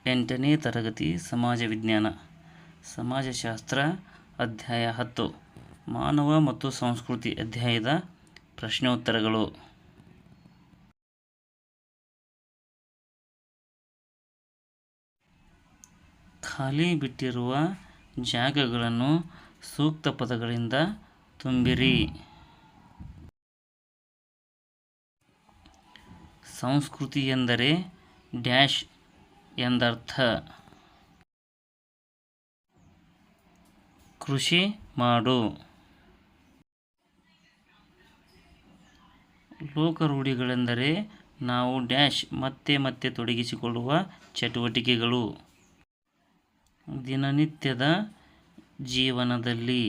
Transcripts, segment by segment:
8ನೇ ತರಗತಿ ಸಮಾಜ ವಿಜ್ಞಾನ ಸಮಾಜಶಾಸ್ತ್ರ ಅಧ್ಯಾಯ 10 ಮಾನವ ಮತ್ತು ಸಂಸ್ಕೃತಿ ಅಧ್ಯಾಯದ ಪ್ರಶ್ನೋತ್ತರಗಳು. ಖಾಲಿ ಬಿಟ್ಟಿರುವ ಜಾಗಗಳನ್ನು ಸೂಕ್ತ ಪದಗಳಿಂದ ತುಂಬಿರಿ. ಸಂಸ್ಕೃತಿ ಎಂದರೆ ಡ್ಯಾಶ್ ಎಂದರ್ಥ. ಕೃಷಿ ಮಾಡು. ಲೋಕರೂಢಿಗಳೆಂದರೆ ನಾವು ಡ್ಯಾಶ್ ಮತ್ತೆ ಮತ್ತೆ ತೊಡಗಿಸಿಕೊಳ್ಳುವ ಚಟುವಟಿಕೆಗಳು. ದಿನನಿತ್ಯದ ಜೀವನದಲ್ಲಿ.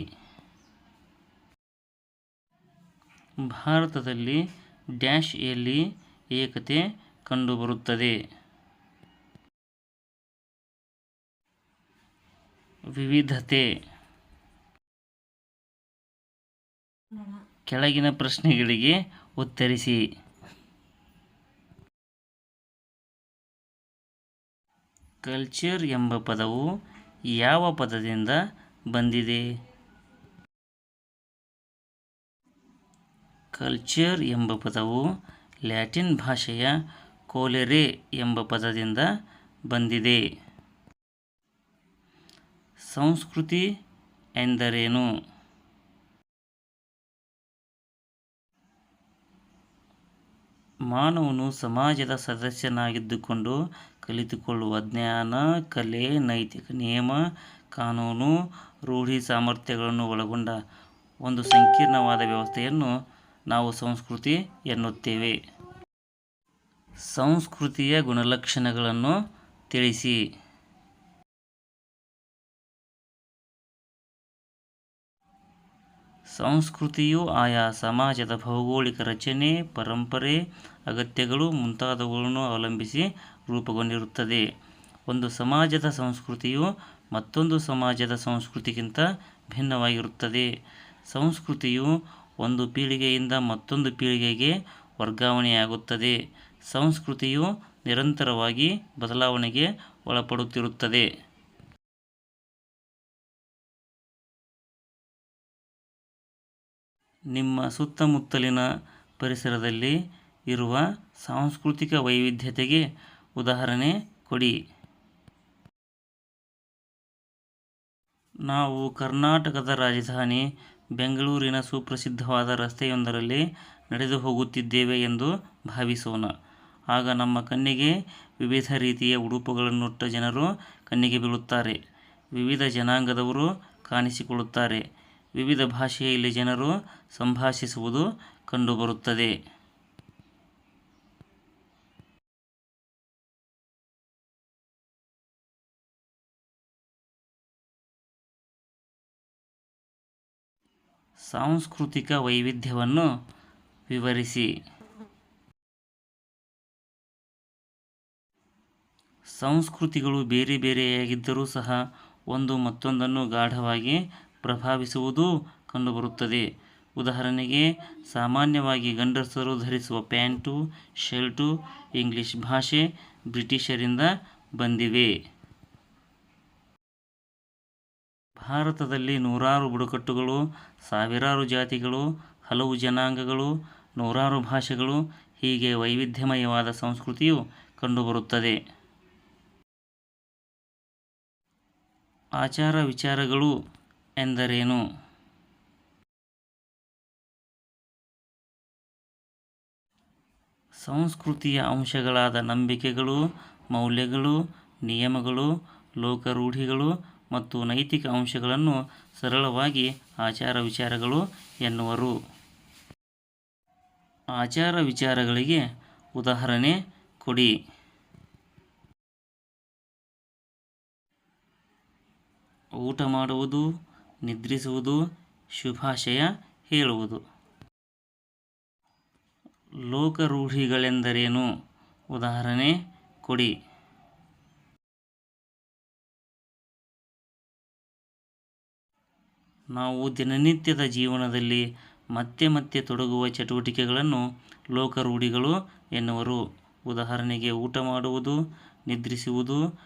ಭಾರತದಲ್ಲಿ ಡ್ಯಾಶ್ ಯಲ್ಲಿ ಏಕತೆ ಕಂಡುಬರುತ್ತದೆ. ವಿವಿಧತೆ. ಕೆಳಗಿನ ಪ್ರಶ್ನೆಗಳಿಗೆ ಉತ್ತರಿಸಿ. ಕಲ್ಚರ್ ಎಂಬ ಪದವು ಯಾವ ಪದದಿಂದ ಬಂದಿದೆ? ಕಲ್ಚರ್ ಎಂಬ ಪದವು ಲ್ಯಾಟಿನ್ ಭಾಷೆಯ ಕೋಲೆರೆ ಎಂಬ ಪದದಿಂದ ಬಂದಿದೆ. ಸಂಸ್ಕೃತಿ ಎಂದರೇನು? ಮಾನವನು ಸಮಾಜದ ಸದಸ್ಯನಾಗಿದ್ದುಕೊಂಡು ಕಲಿತುಕೊಳ್ಳುವ ಜ್ಞಾನ, ಕಲೆ, ನೈತಿಕ ನಿಯಮ, ಕಾನೂನು, ರೂಢಿ, ಸಾಮರ್ಥ್ಯಗಳನ್ನು ಒಳಗೊಂಡ ಒಂದು ಸಂಕೀರ್ಣವಾದ ವ್ಯವಸ್ಥೆಯನ್ನು ನಾವು ಸಂಸ್ಕೃತಿ ಎನ್ನುತ್ತೇವೆ. ಸಂಸ್ಕೃತಿಯ ಗುಣಲಕ್ಷಣಗಳನ್ನು ತಿಳಿಸಿ. ಸಂಸ್ಕೃತಿಯು ಆಯಾ ಸಮಾಜದ ಭೌಗೋಳಿಕ ರಚನೆ, ಪರಂಪರೆ, ಅಗತ್ಯಗಳು ಮುಂತಾದವುಗಳನ್ನು ಅವಲಂಬಿಸಿ ರೂಪುಗೊಂಡಿರುತ್ತದೆ. ಒಂದು ಸಮಾಜದ ಸಂಸ್ಕೃತಿಯು ಮತ್ತೊಂದು ಸಮಾಜದ ಸಂಸ್ಕೃತಿಗಿಂತ ಭಿನ್ನವಾಗಿರುತ್ತದೆ. ಸಂಸ್ಕೃತಿಯು ಒಂದು ಪೀಳಿಗೆಯಿಂದ ಮತ್ತೊಂದು ಪೀಳಿಗೆಗೆ ವರ್ಗಾವಣೆಯಾಗುತ್ತದೆ. ಸಂಸ್ಕೃತಿಯು ನಿರಂತರವಾಗಿ ಬದಲಾವಣೆಗೆ ಒಳಪಡುತ್ತಿರುತ್ತದೆ. ನಿಮ್ಮ ಸುತ್ತಮುತ್ತಲಿನ ಪರಿಸರದಲ್ಲಿ ಇರುವ ಸಾಂಸ್ಕೃತಿಕ ವೈವಿಧ್ಯತೆಗೆ ಉದಾಹರಣೆ ಕೊಡಿ. ನಾವು ಕರ್ನಾಟಕದ ರಾಜಧಾನಿ ಬೆಂಗಳೂರಿನ ಸುಪ್ರಸಿದ್ಧವಾದ ರಸ್ತೆಯೊಂದರಲ್ಲಿ ನಡೆದು ಹೋಗುತ್ತಿದ್ದೇವೆ ಎಂದು ಭಾವಿಸೋಣ. ಆಗ ನಮ್ಮ ಕಣ್ಣಿಗೆ ವಿವಿಧ ರೀತಿಯ ಉಡುಪುಗಳನ್ನುಟ್ಟ ಜನರು ಕಣ್ಣಿಗೆ ಬೀಳುತ್ತಾರೆ. ವಿವಿಧ ಜನಾಂಗದವರು ಕಾಣಿಸಿಕೊಳ್ಳುತ್ತಾರೆ. ವಿವಿಧ ಭಾಷೆಯಲ್ಲಿ ಜನರು ಸಂಭಾಷಿಸುವುದು ಕಂಡುಬರುತ್ತದೆ. ಸಾಂಸ್ಕೃತಿಕ ವೈವಿಧ್ಯವನ್ನು ವಿವರಿಸಿ. ಸಂಸ್ಕೃತಿಗಳು ಬೇರೆ ಬೇರೆಯಾಗಿದ್ದರೂ ಸಹ ಒಂದು ಮತ್ತೊಂದನ್ನು ಗಾಢವಾಗಿ ಪ್ರಭಾವಿಸುವುದೂ ಕಂಡುಬರುತ್ತದೆ. ಉದಾಹರಣೆಗೆ, ಸಾಮಾನ್ಯವಾಗಿ ಗಂಡಸರು ಧರಿಸುವ ಪ್ಯಾಂಟು, ಶರ್ಟು ಇಂಗ್ಲಿಷ್ ಭಾಷೆ, ಬ್ರಿಟಿಷರಿಂದ ಬಂದಿವೆ. ಭಾರತದಲ್ಲಿ ನೂರಾರು ಬುಡಕಟ್ಟುಗಳು, ಸಾವಿರಾರು ಜಾತಿಗಳು, ಹಲವು ಜನಾಂಗಗಳು, ನೂರಾರು ಭಾಷೆಗಳು, ಹೀಗೆ ವೈವಿಧ್ಯಮಯವಾದ ಸಂಸ್ಕೃತಿಯು ಕಂಡುಬರುತ್ತದೆ. ಆಚಾರ ವಿಚಾರಗಳು ಎಂದರೇನು? ಸಂಸ್ಕೃತಿಯ ಅಂಶಗಳಾದ ನಂಬಿಕೆಗಳು, ಮೌಲ್ಯಗಳು, ನಿಯಮಗಳು, ಲೋಕರೂಢಿಗಳು ಮತ್ತು ನೈತಿಕ ಅಂಶಗಳನ್ನು ಸರಳವಾಗಿ ಆಚಾರ ವಿಚಾರಗಳು ಎನ್ನುವರು. ಆಚಾರ ವಿಚಾರಗಳಿಗೆ ಉದಾಹರಣೆ ಕೊಡಿ. ಊಟ ಮಾಡುವುದು, ನಿದ್ರಿಸುವುದು, ಶುಭಾಶಯ ಹೇಳುವುದು. ಲೋಕರೂಢಿಗಳೆಂದರೇನು? ಉದಾಹರಣೆ ಕೊಡಿ. ನಾವು ದಿನನಿತ್ಯದ ಜೀವನದಲ್ಲಿ ಮತ್ತೆ ಮತ್ತೆ ತೊಡಗುವ ಚಟುವಟಿಕೆಗಳನ್ನು ಲೋಕರೂಢಿಗಳು ಎನ್ನುವರು. ಉದಾಹರಣೆಗೆ ಊಟ ಮಾಡುವುದು, ನಿದ್ರಿಸುವುದು,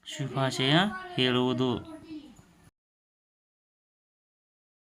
ಶುಭಾಶಯ ಹೇಳುವುದು.